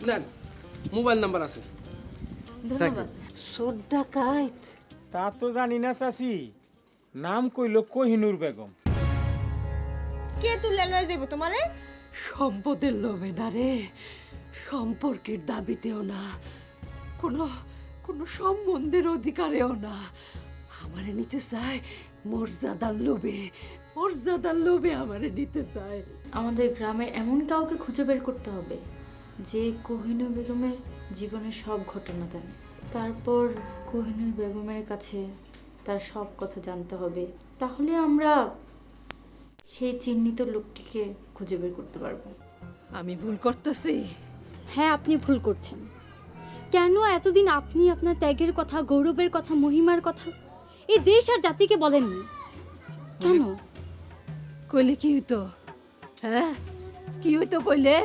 নেন, mobile number আছে। ধন্যবাদ। চোর ডাকাইত? তা তো জানি না চাচি, নাম কইলো কোহিনুর বেগম। কে তুলে লয়ে যাইব তোমারে? সম্পদের লোভে না রে, সম্পর্কের দাবিতেও না, কোনো কোনো সম্বন্ধের অধিকারেও না। আমারে নিতে চায় মর্যাদার লোভে, মর্যাদার লোভে আমারে নিতে চায়। আমাদের গ্রামের এমন কাউকে খুঁজে বের করতে হবে যে কোহিনূর বেগমের জীবনের সব ঘটনা জানে। তারপর কোহিনূর বেগমের কাছে তার সব কথা জানতে হবে। তাহলে আমরা সেই চিহ্নিত লোকটিকে খুঁজে বের করতে পারবো। আমি ভুল করতেছি? হ্যাঁ, আপনি ভুল করছেন। কেন এতদিন আপনি আপনার ত্যাগের কথা, গৌরবের কথা, মহিমার কথা এই দেশ আর জাতিকে বলেননি কেন? কইলে কি হইতো? হ্যাঁ, কি হইতো কইলে?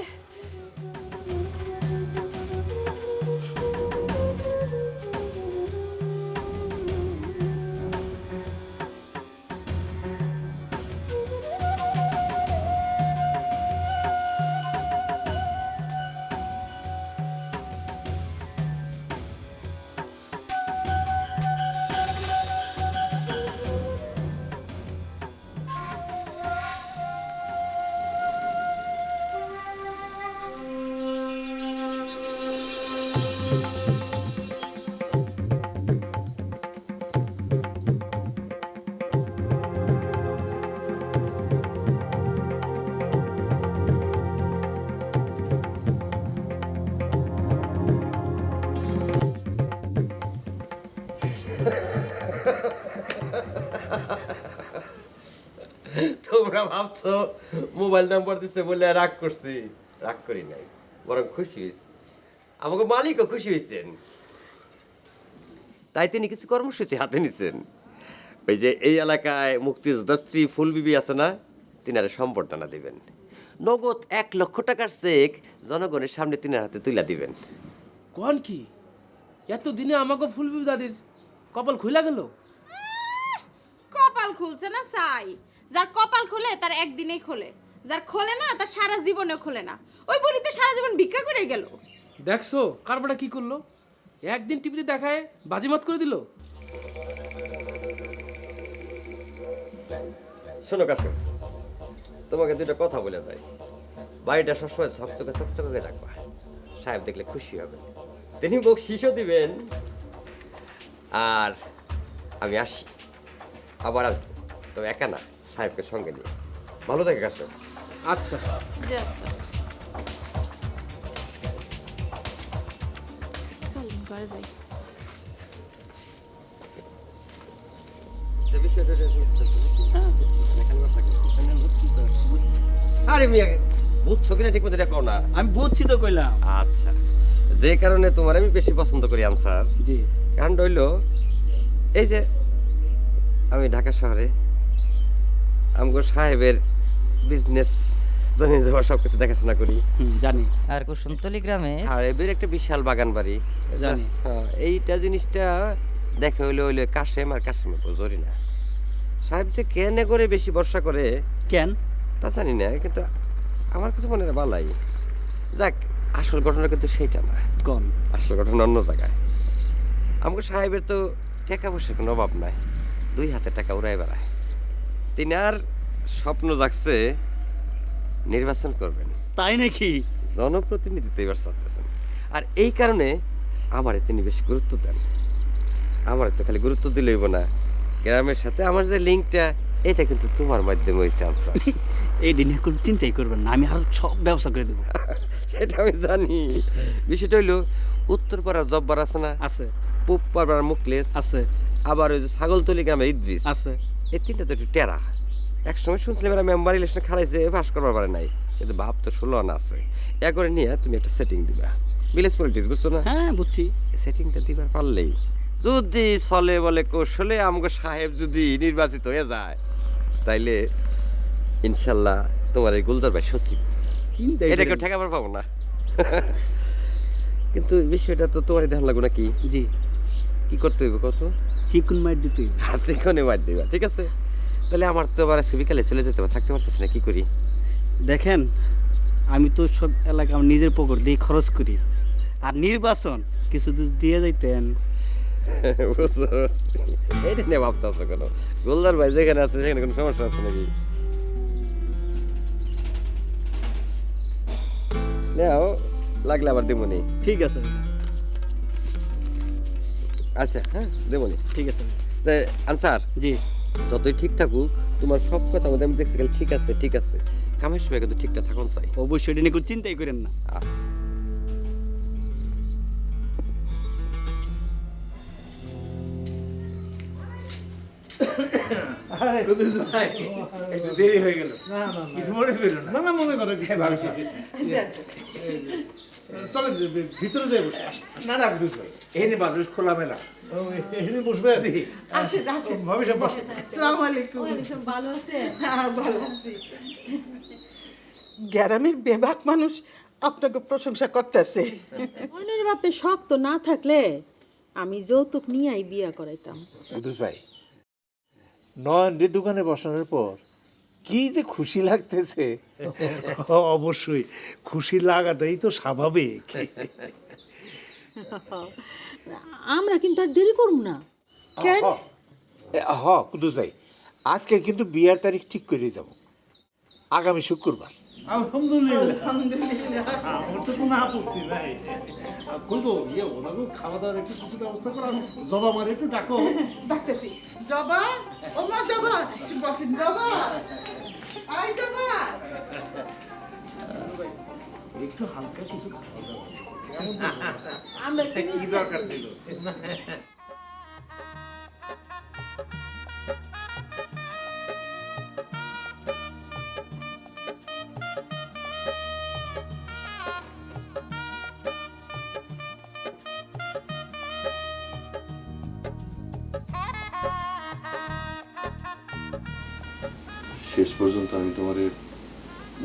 তোমরা ভাবছো মোবাইল নাম্বার দিছে বলে রাগ করছি? রাগ করি নাই, বরং খুশি হয়েছি। আমাকে মালিকও খুশি হয়েছেন, তাই তিনি কিছু কর্মসূচি হাতে নিছেন। ওই যে এই এলাকায় মুক্তিযোদ্ধা স্ত্রী ফুলবিবি আছে না, তিনারে সম্বর্ধনা দিবেন। নগদ 1 লক্ষ টাকার চেক জনগণের সামনে তিনার হাতে তুলে দিবেন। কোন কি এতদিনে আমাকে ফুলবিবি দাদির কপাল খুইলা গেল? কপাল খুলছে না চাই। যার কপাল খোলে তার একদিনেই খোলে, যার খোলে না তার সারা জীবনেও খোলে না। ওই বুড়িতে সারা জীবন ভিক্ষা করে গেল। দেখছো কারবারটা কি করলো? একদিন টিভিতে দেখায় বাজিমাত করে দিল। শোনো কাশু, তোমাকে দুটো কথা বলে যাই। বাড়িটা সবসময় ঝকঝকে চকচকে রাখবা, সাহেব দেখলে খুশি হবে, তিনি বকশিশও দিবেন। আর আমি আসি, আবার আসবো, তবে একা না, সাহেবকে সঙ্গে নিয়ে। ভালো থাকে কাশু। আচ্ছা, চলুন ঘরে যাই। আরে মিয়া, বুঝছো কিনা ঠিক মতো এটা কও না। আমি বুঝছি তো কইলাম। আচ্ছা, যে কারণে তোমার আমি বেশি পছন্দ করি আনসার, জি, কারণ হইল এই যে আমি ঢাকা শহরে আমগো সাহেবের বিজনেস জমি জমা সবকিছু দেখাশোনা করি। জানি। আর কুসুমতলি গ্রামে সাহেবের একটা বিশাল বাগান বাড়ি, জানি। হ্যাঁ, এইটা জিনিসটা দেখে হইলে কাশেম আর কাশেমের জরি না। সাহেব যে কেন করে বেশি ভরসা করে কেন তা জানি না, কিন্তু আমার কাছে মনে হয় বালাই। যাক, আসল ঘটনা কিন্তু সেইটা না। কোন? আসল ঘটনা অন্য জায়গায়। আমাকে সাহেবের তো টাকা পয়সার কোনো অভাব নাই, 2 হাতে টাকা উড়াই বেড়ায়। তিনি আর স্বপ্ন জাগছে নির্বাচন করবেন, তাই নাকি? জনপ্রতিনিধিত্ব এবার চাচ্ছেন। আর এই কারণে আমারে তিনি বেশি গুরুত্ব দেন। আমার তো খালি গুরুত্ব দিলেই না, গ্রামের সাথে আমার যে লিঙ্কটা, এটা কিন্তু তোমার মাধ্যমে হয়েছে আনসার। এই দিনে কোনো চিন্তাই করবেন না, আমি আর সব ব্যবস্থা করে দেবো। সেটা আমি জানি। বিষয়টা হইলো উত্তরপাড়ার জব্বার আছে না, আছে। পূব পাড়ার মুকলেস আছে। আবার ওই যে ছাগলতলি গ্রামের ইদ্রিস আছে। এই 3টা তো একটু টেরা। একসময় শুনছিলাম এরা মেম্বার ইলেকশনে খারাইছে, পাস করবার পারে নাই, কিন্তু ভাব তো 16 আনা আছে। এ করে নিয়ে তুমি একটা সেটিং দিবা, ভিলেজ পলিটিক্স, বুঝছো না? হ্যাঁ, বুঝছি। সেটিংটা দিবার পারলেই যদি চলে বলে কৌশলে আমাকে সাহেব যদি নির্বাচিত হয়ে যায়, তাইলে ইনশাল্লাহ তোমার এই গুলজার ভাই সচিব। চিন্তা এটা কেউ ঠেকাবার পাবো না। কিন্তু বিষয়টা তো তোমারই ধ্যান লাগবে নাকি? জি। কি করতে হইব কত? চিকুন মার দিতে। চিকনে মার দিবা, ঠিক আছে? তাহলে আমার তো আবার আজকে বিকালে চলে যেতে হবে, থাকতে পারতেছি না, কি করি? দেখেন, আমি তো সব এলাকা আমার নিজের পকেট দিয়ে খরচ করি। আর নির্বাচন কিছু যদি দিয়ে যাইতেন। বুঝতে পারছি। এইটা নিয়ে ভাবতেছো কেন? গোলদার ভাই যেখানে আছে সেখানে কোনো সমস্যা আছে নাকি? নাও, লাগলে আবার দেবনি। ঠিক আছে, আচ্ছা, হ্যাঁ দেবনি। ঠিক আছে। আনসার, জি, যতই ঠিক থাকুক তোমার সব কথা মধ্যে আমি দেখছি ঠিক আছে, ঠিক আছে। কামের সময় কিন্তু ঠিকঠাক থাকুন চাই। অবশ্যই এটা নিয়ে কোনো চিন্তাই করেন না। আচ্ছা। একটু দেরি হয়ে গেল। কিছু মনে করো না। না মনে করো কিছু। চলেন ভিতরে যাই বসে। না না বুঝ ভাই, এখানে মানুষ খোলামেলা। এখানে বসবে? আসেন আসেন ভাবি সব বসে। আসসালামু আলাইকুম। ভালো আছেন? হ্যাঁ ভালো আছি। গ্রামের বেবাক মানুষ আপনাকে প্রশংসা করতেছে। অন্যের বাপে শখ তো না থাকলে আমি যৌতুক নিয়েই বিয়া করাইতাম। বুঝ ভাই, নয়নের দোকানে বসানোর পর কি যে খুশি লাগতেছে। অবশ্যই খুশি লাগাটাই তো স্বাভাবিক। আমরা কিন্তু আর দেরি করব না। কেন? হ কুদুস ভাই, আজকে কিন্তু বিয়ার তারিখ ঠিক করে যাব, আগামী শুক্রবার। আলহামদুলিল্লাহ। আমার তো কোনো আপত্তি নাই। কইবো ওনাকে খাওয়া দাওয়ার একটু কিছু ব্যবস্থা করা। জবা আমার একটু ডাকো। ডাকতেছি। জবা, ও মা জবা, একটু বসেন জবা। আই জবা। একটু হালকা কিছু খাওয়া দাওয়া। আমরা কি দরকার ছিল? শেষ পর্যন্ত আমি তোমার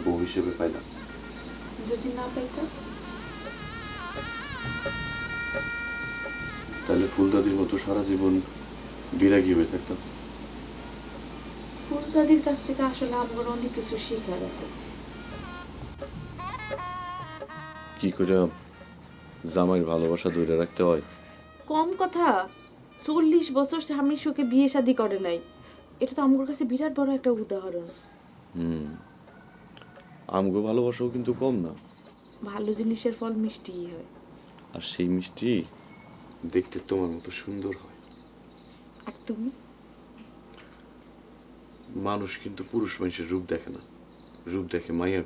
বউ হিসেবে পাইলাম। যদি না পাইতাম তাহলে ফুলদাদির মতো সারা জীবন বিরাগী হয়ে থাকতাম। ফুলদাদির কাছ থেকে আসলে আমার অনেক কিছু শেখার আছে। কি করে জামাইয়ের ভালোবাসা ধরে রাখতে হয়। কম কথা, 40 বছর স্বামীর শোকে বিয়ে শাদী করে নাই। এটা তো আমার কাছে বিরাট বড় একটা উদাহরণ। আমগো ভালোবাসাও কিন্তু কম না। ভালো জিনিসের ফল মিষ্টিই হয়। আর সেই মিষ্টি দেখতে তোমার মতো সুন্দর হয়। আর তুমি? মানুষ কিন্তু পুরুষ মানুষের রূপ দেখে না, রূপ দেখে মাইয়া।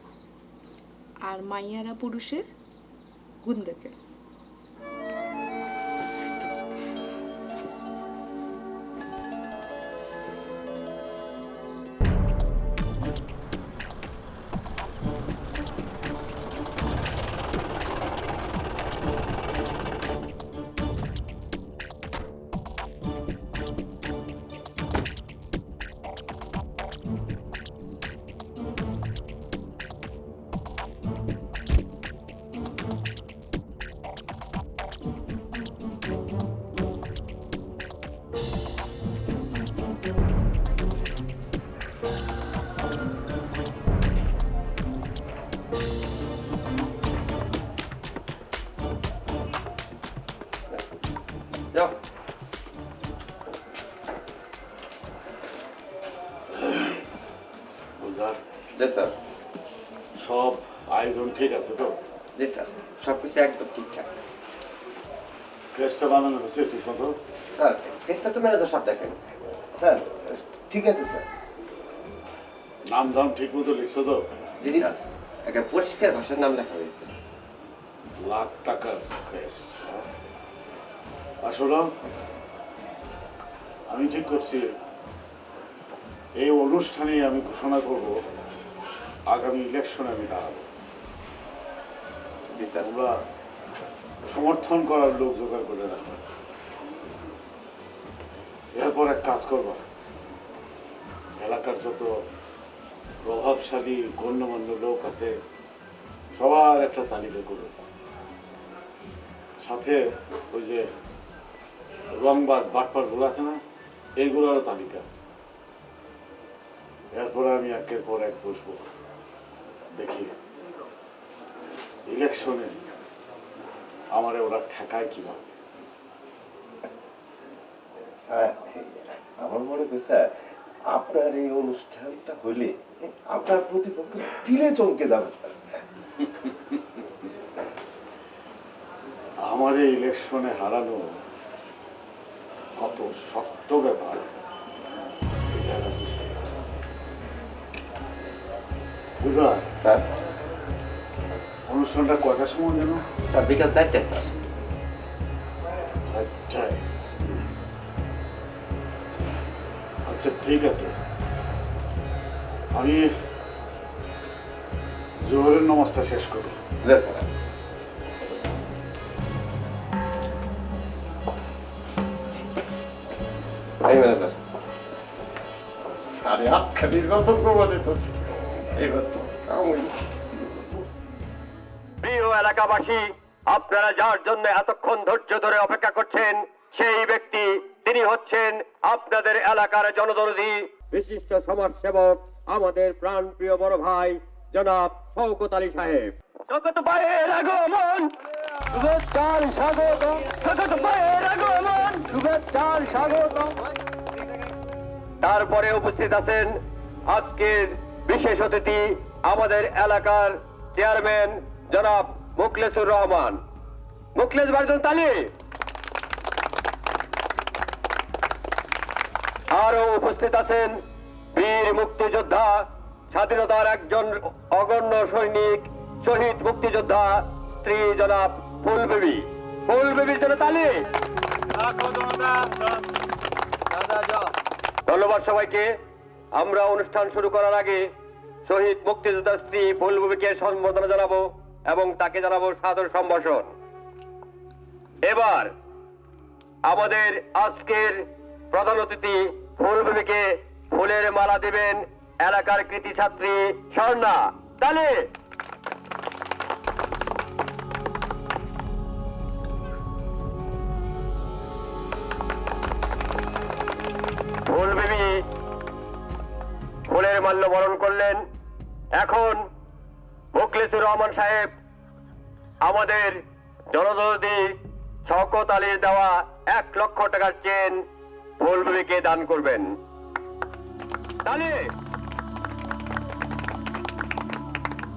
আর মাইয়ারা পুরুষের গুণ দেখে। যাও। জি স্যার। সব আয়োজন ঠিক আছে তো? জি স্যার, সবকিছু একদম ঠিকঠাক। কেসটা বানানো হয়েছে ঠিক মতো? স্যার, কেসটা তো ম্যানেজার সাহেব দেখেন। স্যার ঠিক আছে স্যার। নাম দাম ঠিক মতো লিখছো তো? জি স্যার, একটা পরিষ্কার ভাষার নাম লেখা হয়েছে। লাখ টাকার কেস্ট। আসলে আমি ঠিক করছি এই অনুষ্ঠানে আমি ঘোষণা করব আগামী ইলেকশনে আমি দাঁড়াবো। জি স্যার। আমরা সমর্থন করার লোক জোগাড় করে রাখবো। এরপর এক কাজ করব, এলাকার যত প্রভাবশালী গণ্যমান্য লোক আছে সবার একটা তালিকা করব, সাথে ওই যে রংবাজ বাটপারগুলো আছে না, এইগুলোরও তালিকা। এরপরে আমি একের পর এক বসবো, দেখি ইলেকশনে আমারে ওরা ঠেকায় কিভাবে? স্যার আমার মনে হয় স্যার আপনার এই অনুষ্ঠানটা হলে আপনার প্রতিপক্ষ পিলে চমকে যাবে স্যার। আমারে ইলেকশনে হারানো কত শক্ত ব্যাপার এটা এরা বুঝবে না। বুঝলেন স্যার অনুষ্ঠানটা কয়টার সময় যেন? স্যার বিকাল 4টায় স্যার। 4টায়? আচ্ছা ঠিক আছে, আমি জোহরের নামাজটা শেষ করি। জি স্যার। এই মানে স্যার সাড়ে 8টা নির্বাচন করবো যেতেছে এবার তো প্রিয় এলাকাবাসী, আপনারা যার জন্য এতক্ষণ ধৈর্য ধরে অপেক্ষা করছেন সেই ব্যক্তি তিনি হচ্ছেন আপনাদের এলাকার জনদরদী বিশিষ্ট সমাজসেবক আমাদের প্রাণপ্রিয় বড় ভাই জনাব শওকত আলী সাহেব। শওকত ভাইয়ের আগমন, শুভেচ্ছার স্বাগত। শওকত ভাইয়ের আগমন, শুভেচ্ছার স্বাগত। তারপরে উপস্থিত আছেন আজকের বিশেষ অতিথি আমাদের এলাকার চেয়ারম্যান জনাব মুখলেসুর রহমান। মুখলেস বারজন তালি। আরো উপস্থিত আছেন বীর মুক্তিযোদ্ধা, স্বাধীনতার একজন অগণ্য সৈনিক, শহীদ মুক্তিযোদ্ধা স্ত্রী জনাব ফুলবেবী। ফুলবেবীর জন্য তালি। ধন্যবাদ সবাইকে। আমরা অনুষ্ঠান শুরু করার আগে শহীদ মুক্তিযোদ্ধা স্ত্রী ফুলবেবীকে সম্বর্ধনা জানাবো এবং তাকে জানাবো সাদর সম্ভাষণ। এবার আমাদের আজকের প্রধান অতিথি ফুলবেবীকে ফুলের মালা দিবেন এলাকার কৃতি ছাত্রী স্বর্ণা। তাহলে ফুলবেবী ফুলের মাল্য বরণ করলেন। এখন মুখলেসুর রহমান সাহেব আমাদের জনদরদী শওকত আলীর দেওয়া 1 লক্ষ টাকার চেন ফুলবেবীকে দান করবেন। তাহলে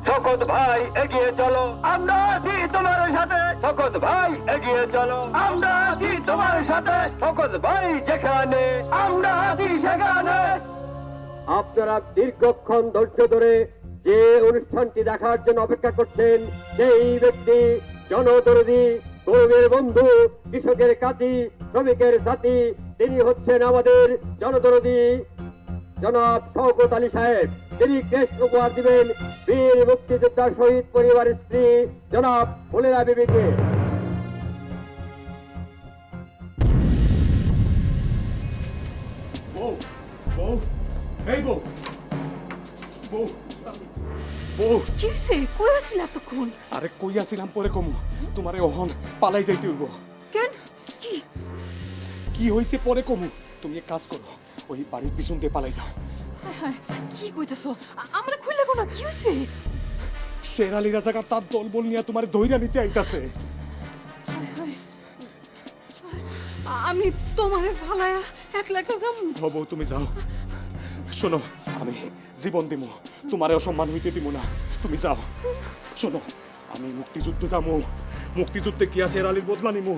শওকত ভাই এগিয়ে চলো, আমরা আছি তোমার সাথে। শওকত ভাই এগিয়ে চলো, আমরা আছি তোমার সাথে। শওকত ভাই যেখানে, আমরা আছি সেখানে। আপনারা দীর্ঘক্ষণ ধৈর্য ধরে যে অনুষ্ঠানটি দেখার জন্য অপেক্ষা করছেন সেই ব্যক্তি জনদরদী, গরিবের বন্ধু, কৃষকের কাছি, শ্রমিকের সাথী, তিনি হচ্ছেন আমাদের জনদরদী জনাব শওকত আলী সাহেব। তিনি ক্রেস্ট উপহার দিবেন বীর মুক্তিযোদ্ধা শহীদ পরিবারের স্ত্রী জনাব ফুলেরা বিবিকে। বউ বউ এই বউ বউ বউ কি হয়েছে? কই আছিস এতক্ষণ? আরে কই আছিলাম পরে কমু, তোমারে ওহন পালাই যাইতে হইব। কেন? কি কি হইছে পরে কমু, তুমি এক কাজ করো, ওই বাড়ির পিছন দিয়ে পালাই যাও। কি কইতেছো? আমরা খুললে না, কি হয়েছে? শেরালি রাজাকার তার দলবল নিয়ে তোমার ধৈর্য নিতে আইতাছে। আমি তোমারে ভালায়া একলা একটা যাম। হবো তুমি যাও। শোনো, আমি জীবন দিব, তোমারে অসম্মান হইতে দিব না, তুমি যাও। শোনো, আমি মুক্তিযুদ্ধ যাবো, মুক্তিযুদ্ধে কি আছে শেরালির বদলা নিমু।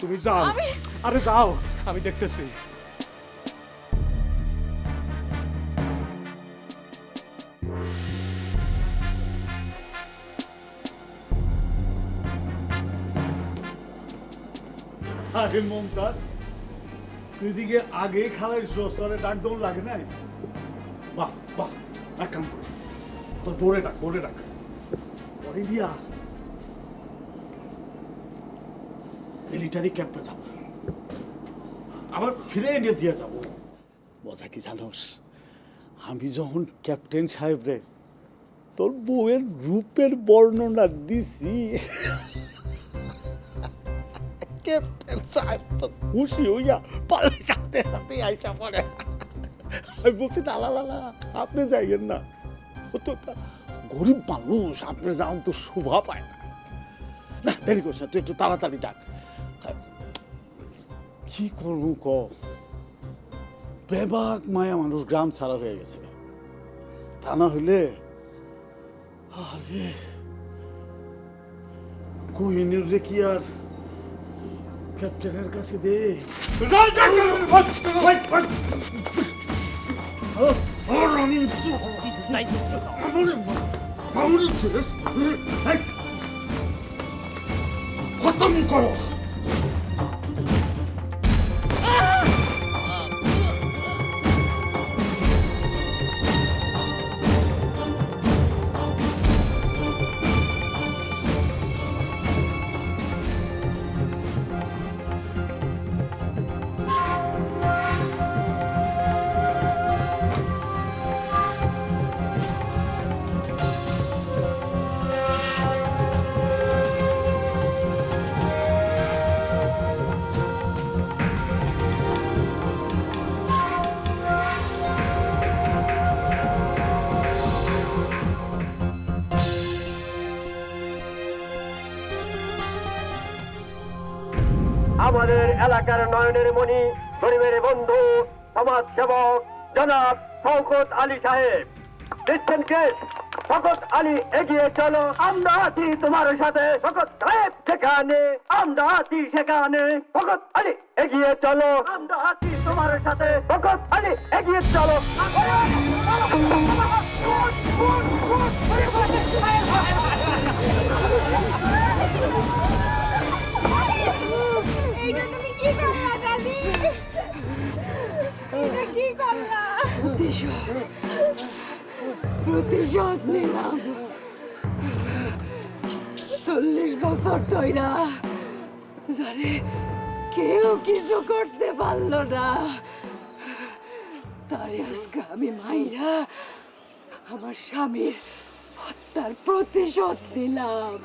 তুমি যাও। আরে যাও, আমি দেখতেছি। আরে মমতাজ, তুই দিকে আগে খালাই স্তরে ডাক দৌড় লাগে নাই? বাহ বাহ, এক কাম কর, তোর বোরে ডাক পরে দিয়া মিলিটারি ক্যাম্পে যাব, আবার ফিরে এনে দিয়ে যাব। মজা কি জানোস, আমি যখন ক্যাপ্টেন সাহেব রে তোর বউয়ের রূপের বর্ণনা দিছি, ক্যাপ্টেন সাহেব তো খুশি হইয়া পালে সাথে সাথে আইসা পড়ে। আমি বলছি না আপনি যাইয়েন না, ও তো একটা গরিব মানুষ, আপনি যাওয়ান তো শোভা পায় না। দেরি করিস না, তুই একটু তাড়াতাড়ি ডাক। কি করবো ক, বেবাক মায়া মানুষ গ্রাম ছাড়া হয়ে গেছে, তা না হইলে আরে কোহিনুর রে কি আর ক্যাপ্টেনের কাছে দে। খতম করো। আমাদের এলাকার নয়নের মণি, গরিবের বন্ধু, সমাজ সেবক জনাব শওকত আলী সাহেব দিচ্ছেন কেস। শওকত আলী এগিয়ে চলো, আমরা আছি তোমার সাথে। শওকত সাহেব যেখানে আমরা আছি সেখানে। শওকত আলী এগিয়ে চলো, আমরা আছি তোমার সাথে। শওকত আলী এগিয়ে চলো। প্রতিশোধ নিলাম। 40 বছর ধইরা যারে কেউ কিছু করতে পারলো না, তারে আজকে আমি মাইরা আমার স্বামীর হত্যার প্রতিশোধ নিলাম,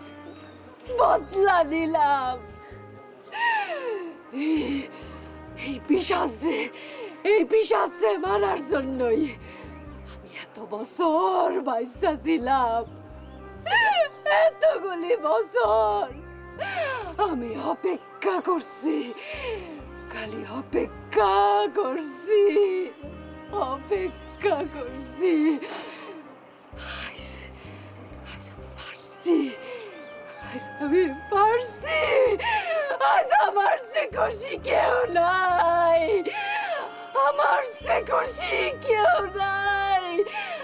বদলা নিলাম। এই পিশাচরে মারার জন্যই আমি এত বছর বাইসা ছিলাম, এতগুলি বছর আমি অপেক্ষা করছি, খালি অপেক্ষা করছি। আমি পারছি, আজ আমার সে খুশি কেউ নাই, আমার সে খুশি কেউ নাই।